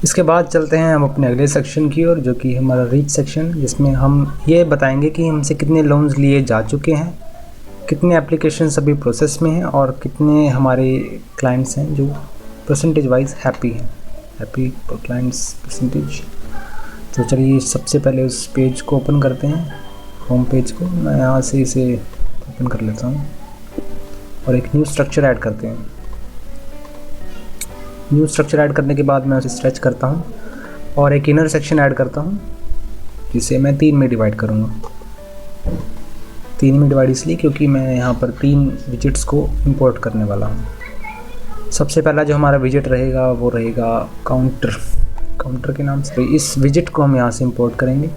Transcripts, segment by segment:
इसके बाद चलते हैं हम अपने अगले सेक्शन की ओर, जो कि हमारा रीच सेक्शन, जिसमें हम ये बताएंगे कि हमसे कितने लोन्स लिए जा चुके हैं, कितने एप्लीकेशंस अभी प्रोसेस में हैं और कितने हमारे क्लाइंट्स हैं जो परसेंटेज वाइज हैप्पी हैं, हैप्पी क्लाइंट्स परसेंटेज। तो चलिए सबसे पहले उस पेज को ओपन करते हैं, होम पेज को। मैं यहाँ से इसे ओपन कर लेता हूँ और एक न्यू स्ट्रक्चर ऐड करते हैं। न्यू स्ट्रक्चर ऐड करने के बाद मैं उसे स्ट्रेच करता हूँ और एक इनर सेक्शन ऐड करता हूँ, जिसे मैं 3 में डिवाइड करूँगा। 3 में डिवाइड इसलिए क्योंकि मैं यहाँ पर 3 विजिट्स को इंपोर्ट करने वाला हूँ। सबसे पहला जो हमारा विजिट रहेगा वो रहेगा काउंटर के नाम से। इस विजिट को हम यहाँ से इंपोर्ट करेंगे।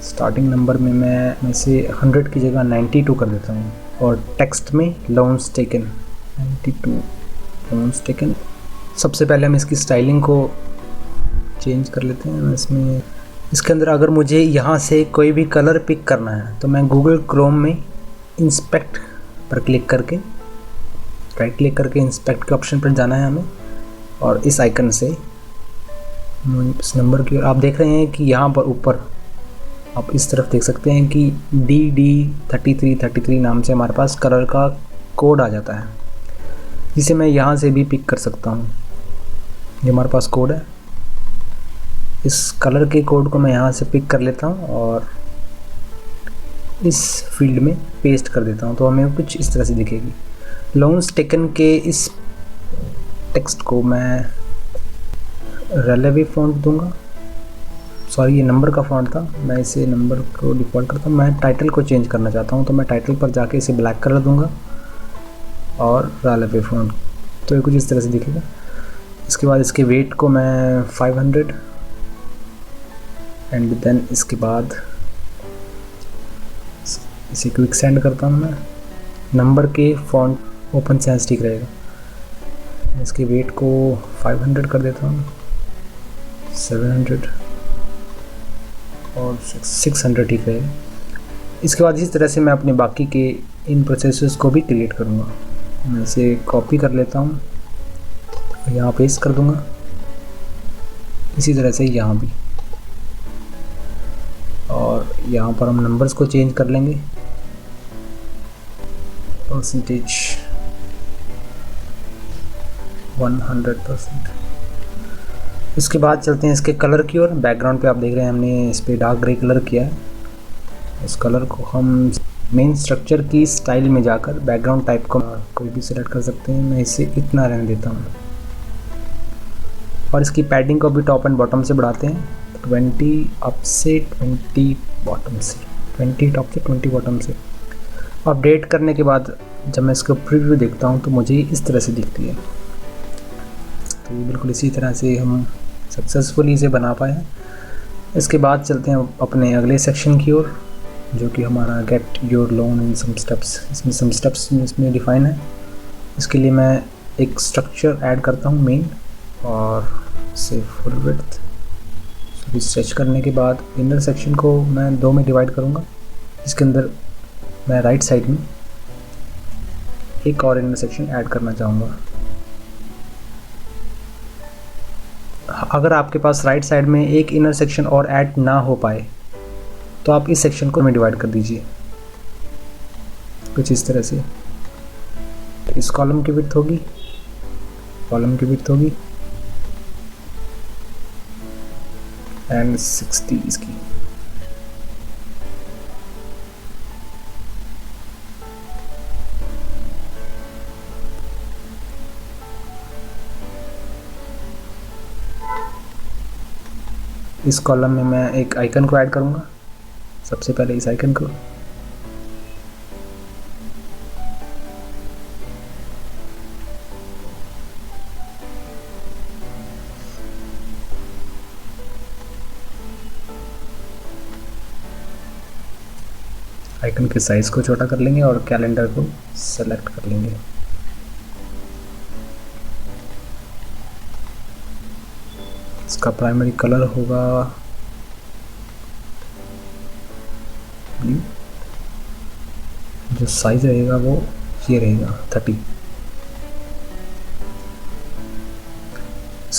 स्टार्टिंग नंबर में मैं इसे 100 की जगह 92 कर देता हूँ और टेक्स्ट में लोन्स टेकन 92 लोन्स टेकन। सबसे पहले हम इसकी स्टाइलिंग को चेंज कर लेते हैं। इसके अंदर अगर मुझे यहाँ से कोई भी कलर पिक करना है तो मैं गूगल क्रोम में इंस्पेक्ट पर क्लिक करके, राइट क्लिक करके इंस्पेक्ट के ऑप्शन पर जाना है हमें, और इस आइकन से इस नंबर की आप देख रहे हैं कि यहाँ पर ऊपर आप इस तरफ देख सकते हैं कि DD3333 नाम से हमारे पास कलर का कोड आ जाता है, जिसे मैं यहाँ से भी पिक कर सकता हूँ। ये हमारे पास कोड है, इस कलर के कोड को मैं यहाँ से पिक कर लेता हूँ और इस फील्ड में पेस्ट कर देता हूँ, तो हमें कुछ इस तरह से दिखेगी। लोन्स टेकन के इस टेक्स्ट को मैं रेलेवे फॉन्ट दूंगा, सॉरी ये नंबर का फॉन्ट था, मैं इसे नंबर को डिफ़ॉल्ट करता हूँ। मैं टाइटल को चेंज करना चाहता हूँ तो मैं टाइटल पर जाके इसे ब्लैक कलर दूंगा और रेलेवे फॉन्ट, तो ये कुछ इस तरह से दिखेगा। इसके बाद इसके वेट को मैं 500 एंड देन इसके बाद इसे क्विक सेंड करता हूँ मैं। नंबर के फॉन्ट ओपन सेंस ठीक रहेगा। इसके वेट को 500 कर देता हूँ, 700 और 600 ठीक रहेगा। इसके बाद इस तरह से मैं अपने बाकी के इन प्रोसेसेस को भी क्रिएट करूँगा। मैं इसे कॉपी कर लेता हूँ, यहाँ पेस्ट कर दूँगा, इसी तरह से यहाँ भी, और यहाँ पर हम नंबर्स को चेंज कर लेंगे, परसेंटेज 100%। इसके बाद चलते हैं इसके कलर की ओर। बैकग्राउंड पे आप देख रहे हैं हमने इस पर डार्क ग्रे कलर किया है। इस कलर को हम मेन स्ट्रक्चर की स्टाइल में जाकर बैकग्राउंड टाइप को कोई भी सिलेक्ट कर सकते हैं। मैं इसे इतना रहने देता हूँ और इसकी पैडिंग को भी टॉप एंड बॉटम से बढ़ाते हैं, 20 अप से 20 बॉटम से, 20 टॉप से 20 बॉटम से। अपडेट करने के बाद जब मैं इसको प्रीव्यू देखता हूँ तो मुझे इस तरह से दिखती है। तो बिल्कुल इसी तरह से हम सक्सेसफुली इसे बना पाए हैं। इसके बाद चलते हैं अपने अगले सेक्शन की ओर, जो कि हमारा get your loan in some steps. इसमें सम स्टेप्स इसमें डिफाइन है। इसके लिए मैं एक स्ट्रक्चर ऐड करता हूँ मेन, और इसे फुल विड्थ स्ट्रेच करने के बाद इनर सेक्शन को मैं 2 में डिवाइड करूँगा। इसके अंदर मैं राइट साइड में एक और इनर सेक्शन ऐड करना चाहूँगा। अगर आपके पास राइट साइड में एक इनर सेक्शन और ऐड ना हो पाए तो आप इस सेक्शन को में डिवाइड कर दीजिए, कुछ इस तरह से। इस कॉलम की विड्थ होगी, कॉलम की विड्थ होगी एंड 60 इसकी। इस कॉलम में मैं एक आइकन को ऐड करूँगा। सबसे पहले इस आइकन को, आइकन के साइज़ को छोटा कर लेंगे और कैलेंडर को सेलेक्ट कर लेंगे। इसका प्राइमरी कलर होगा ब्लू, जो साइज़ रहेगा वो ये रहेगा 30।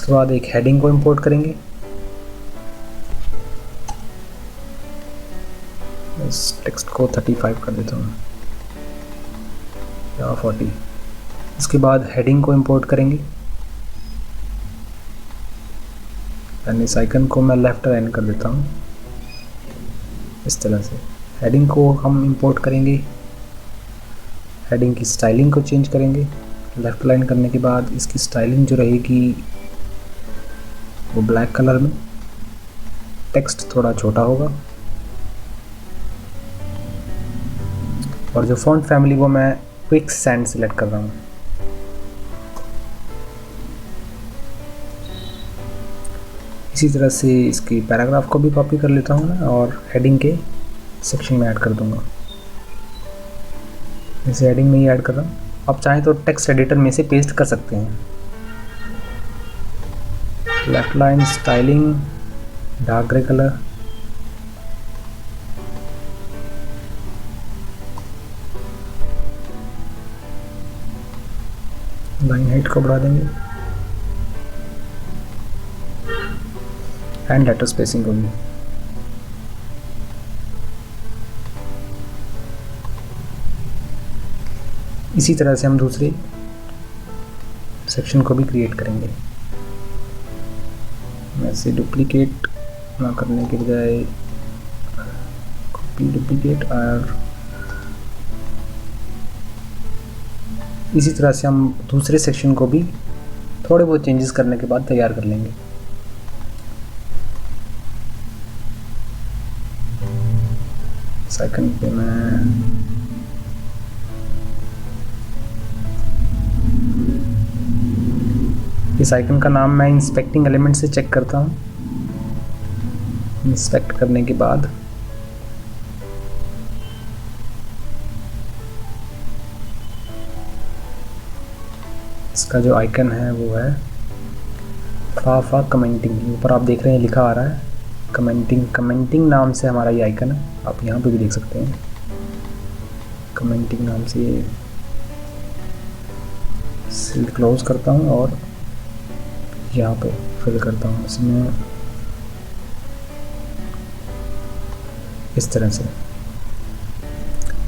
उसके बाद एक हेडिंग को इंपोर्ट करेंगे। इस टेक्स्ट को 35 कर देता हूँ या 40। इसके बाद हेडिंग को इंपोर्ट करेंगे एंड इस आइकन को मैं लेफ्ट अलाइन कर देता हूँ इस तरह से। हेडिंग को हम इंपोर्ट करेंगे, हेडिंग की स्टाइलिंग को चेंज करेंगे। लेफ्ट अलाइन करने के बाद इसकी स्टाइलिंग जो रहेगी वो ब्लैक कलर में, टेक्स्ट थोड़ा छोटा होगा और जो फॉन्ट फैमिली वो मैं क्विक सैंड सिलेक्ट कर रहा हूँ। इसी तरह से इसकी पैराग्राफ को भी कॉपी कर लेता हूँ मैं और हेडिंग के सेक्शन में ऐड कर दूंगा। इसे हेडिंग में ही ऐड कर रहा हूँ। आप चाहें तो टेक्स्ट एडिटर में से पेस्ट कर सकते हैं। Left line styling dark grey colour, line height को बढ़ा देंगे एंड लेटर स्पेसिंग को भी। इसी तरह से हम दूसरे सेक्शन को भी क्रिएट करेंगे। वैसे डुप्लीकेट ना करने के बजाय कॉपी डुप्लीकेट, और इसी तरह से हम दूसरे सेक्शन को भी थोड़े बहुत चेंजेस करने के बाद तैयार कर लेंगे। इस आइकन पे मैं इस आइकन का नाम मैं इंस्पेक्टिंग एलिमेंट से चेक करता हूँ। इंस्पेक्ट करने के बाद इसका जो आइकन है वो है फा कमेंटिंग। ऊपर आप देख रहे हैं लिखा आ रहा है कमेंटिंग नाम से हमारा ये आइकन है। आप यहाँ पे भी देख सकते हैं कमेंटिंग नाम से। ये सेल क्लोज करता हूँ और यहाँ पे फिल करता हूँ इसमें इस तरह से।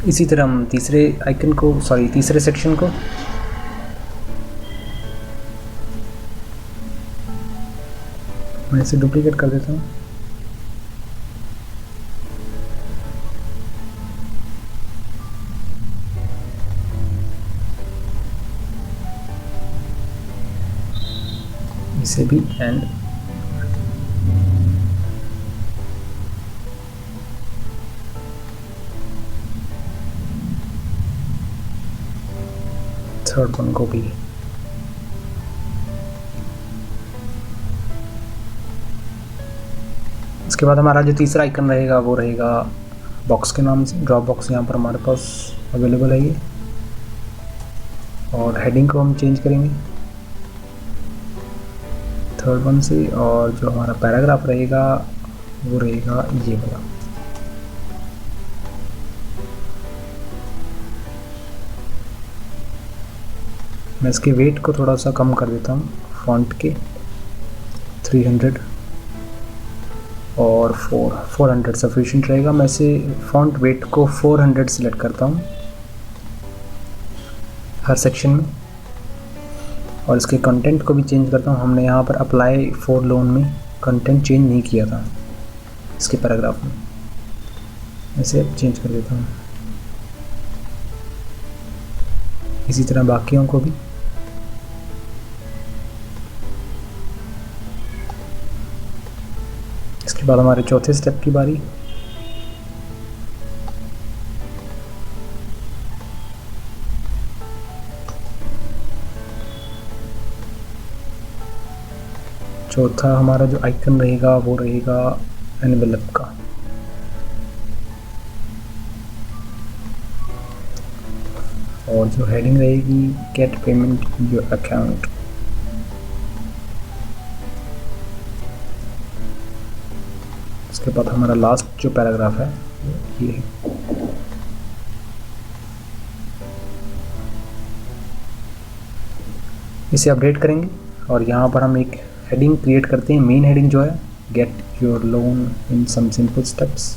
इसी तरह हम तीसरे आइकन को तीसरे सेक्शन को मैं इसे डुप्लीकेट कर देता हूँ। इसे भी एंड थर्ड वन को भी। इसके बाद हमारा जो तीसरा आइकन रहेगा वो रहेगा बॉक्स के नाम से। ड्रॉप बॉक्स यहाँ पर हमारे पास अवेलेबल है ये, और हेडिंग को हम चेंज करेंगे थर्ड वन से, और जो हमारा पैराग्राफ रहेगा वो रहेगा ये वाला। मैं इसके वेट को थोड़ा सा कम कर देता हूँ, फॉन्ट के 300 और 400 सफिशिएंट रहेगा। मैं इसे फॉन्ट वेट को 400 सिलेक्ट करता हूँ हर सेक्शन में, और इसके कंटेंट को भी चेंज करता हूँ। हमने यहाँ पर अप्लाई फॉर लोन में कंटेंट चेंज नहीं किया था इसके पैराग्राफ में, ऐसे अब चेंज कर देता हूँ। इसी तरह बाकियों को भी। इसके बाद हमारे चौथे स्टेप की बारी। चौथा हमारा जो आइकन रहेगा वो रहेगा एनवेलप का। और जो हेडिंग रहेगी गेट पेमेंट योर अकाउंट। इसके बाद हमारा लास्ट जो पैराग्राफ है ये है। इसे अपडेट करेंगे और यहाँ पर हम एक हेडिंग क्रिएट करते हैं। मेन हेडिंग जो है get your loan in some simple steps.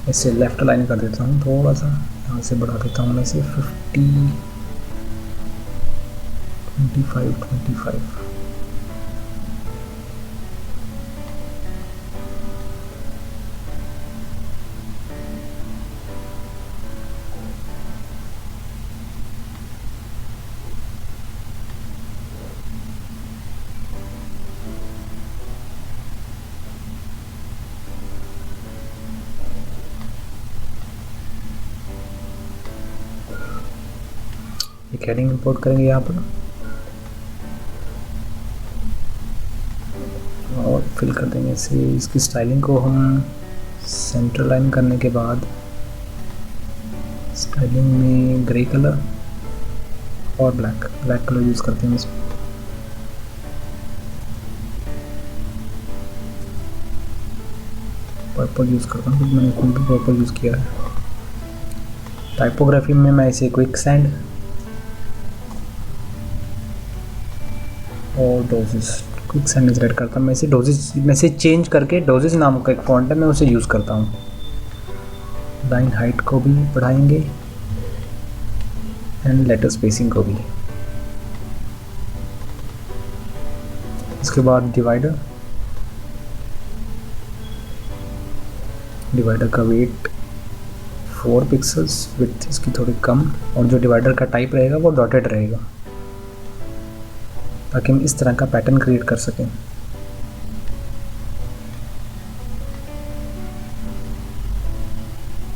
इसे लेफ्ट अलाइन कर देता हूँ थोड़ा सा, यहाँ से बढ़ा देता हूँ मैं इसे 50, 25, 25। एक हेडिंग इंपोर्ट करेंगे यहाँ पर और फिल कर देंगे इसे। इसकी स्टाइलिंग को हम सेंटर लाइन करने के बाद स्टाइलिंग में ग्रे कलर और ब्लैक कलर यूज़ करते हैं इसमें। पर्पल यूज़ करता हूँ क्योंकि मैंने खुद भी पर्पल यूज़ किया है। टाइपोग्राफी में मैं इसे क्विक सैंड और डोजेस, क्विक सैंड सेलेक्ट करता हूँ मैं इसे। डोजेस में से चेंज करके डोजेस नाम का एक फॉन्ट है, मैं उसे यूज़ करता हूँ। लाइन हाइट को भी बढ़ाएंगे एंड लेटर स्पेसिंग को भी। इसके बाद डिवाइडर का वेट 4 पिक्सल्स, विड्थ इसकी थोड़ी कम, और जो डिवाइडर का टाइप रहेगा वो डॉटेड रहेगा ताकि हम इस तरह का पैटर्न क्रिएट कर सकें।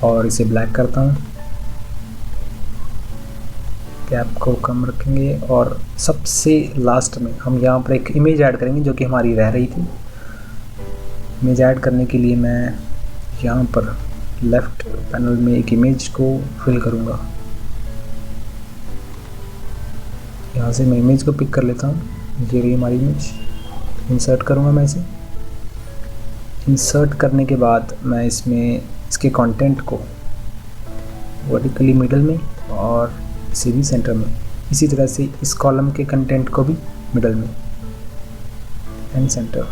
और इसे ब्लैक करता हूँ, गैप को कम रखेंगे और सबसे लास्ट में हम यहाँ पर एक इमेज ऐड करेंगे जो कि हमारी रह रही थी। इमेज ऐड करने के लिए मैं यहाँ पर लेफ्ट पैनल में एक इमेज को फिल करूँगा। यहाँ से मैं इमेज को पिक कर लेता हूँ, ये रही हमारी इमेज। इंसर्ट करूँगा मैं इसे। इंसर्ट करने के बाद मैं इसमें इसके कंटेंट को वर्टिकली मिडल में और इसे भी सेंटर में, इसी तरह से इस कॉलम के कंटेंट को भी मिडल में एंड सेंटर,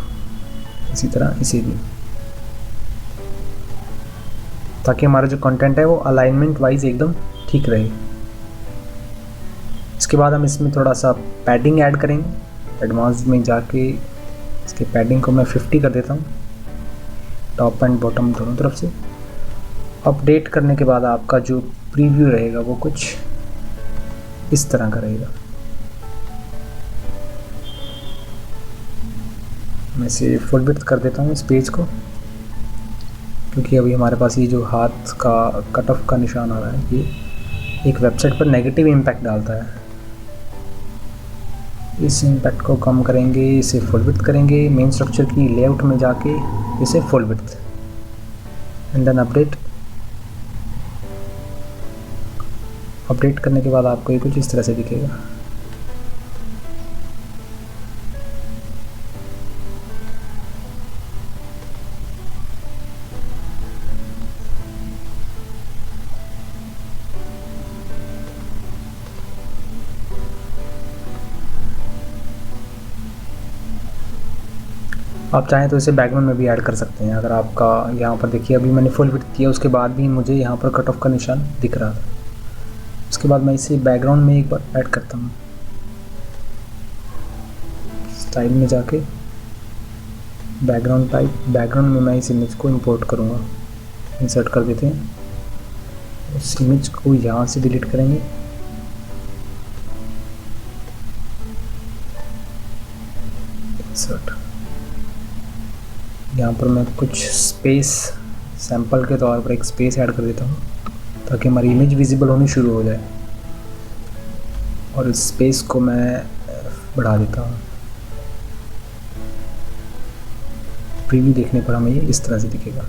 इसी तरह इसे भी, ताकि हमारा जो कंटेंट है वो अलाइनमेंट वाइज एकदम ठीक रहे। इसके बाद हम इसमें थोड़ा सा पैडिंग ऐड करेंगे। एडवांस में जाके इसके पैडिंग को मैं 50 कर देता हूँ, टॉप एंड बॉटम दोनों तरफ से। अपडेट करने के बाद आपका जो प्रीव्यू रहेगा वो कुछ इस तरह का रहेगा। मैं इसे फुल विड्थ कर देता हूँ इस पेज को, क्योंकि अभी हमारे पास ये जो हाथ का कट ऑफ का निशान आ रहा है ये एक वेबसाइट पर नेगेटिव इम्पैक्ट डालता है। इस इम्पैक्ट को कम करेंगे, इसे फुल विड्थ करेंगे। मेन स्ट्रक्चर की लेआउट में जाके इसे full width and then update. Update करने के बाद आपको ये कुछ इस तरह से दिखेगा। आप चाहें तो इसे बैकग्राउंड में भी ऐड कर सकते हैं। अगर आपका यहाँ पर देखिए अभी मैंने फुल विड्थ किया, उसके बाद भी मुझे यहाँ पर कट ऑफ का निशान दिख रहा था। उसके बाद मैं इसे बैकग्राउंड में एक बार ऐड करता हूँ। स्टाइल में जाके बैकग्राउंड टाइप, बैकग्राउंड में मैं इस इमेज को इंपोर्ट करूँगा। इंसर्ट कर देते हैं। उस इमेज को यहाँ से डिलीट करेंगे। इंसर्ट, यहाँ पर मैं कुछ स्पेस सैंपल के तौर पर एक स्पेस ऐड कर देता हूँ ताकि हमारी इमेज विजिबल होनी शुरू हो जाए, और इस स्पेस को मैं बढ़ा देता हूँ। प्रीव्यू देखने पर हमें ये इस तरह से दिखेगा।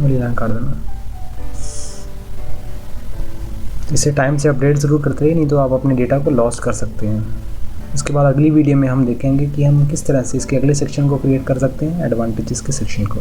वाली लाइन काट देना। इसे टाइम से अपडेट ज़रूर करते रहिए, नहीं तो आप अपने डेटा को लॉस्ट कर सकते हैं। इसके बाद अगली वीडियो में हम देखेंगे कि हम किस तरह से इसके अगले सेक्शन को क्रिएट कर सकते हैं, एडवांटेजेस के सेक्शन को।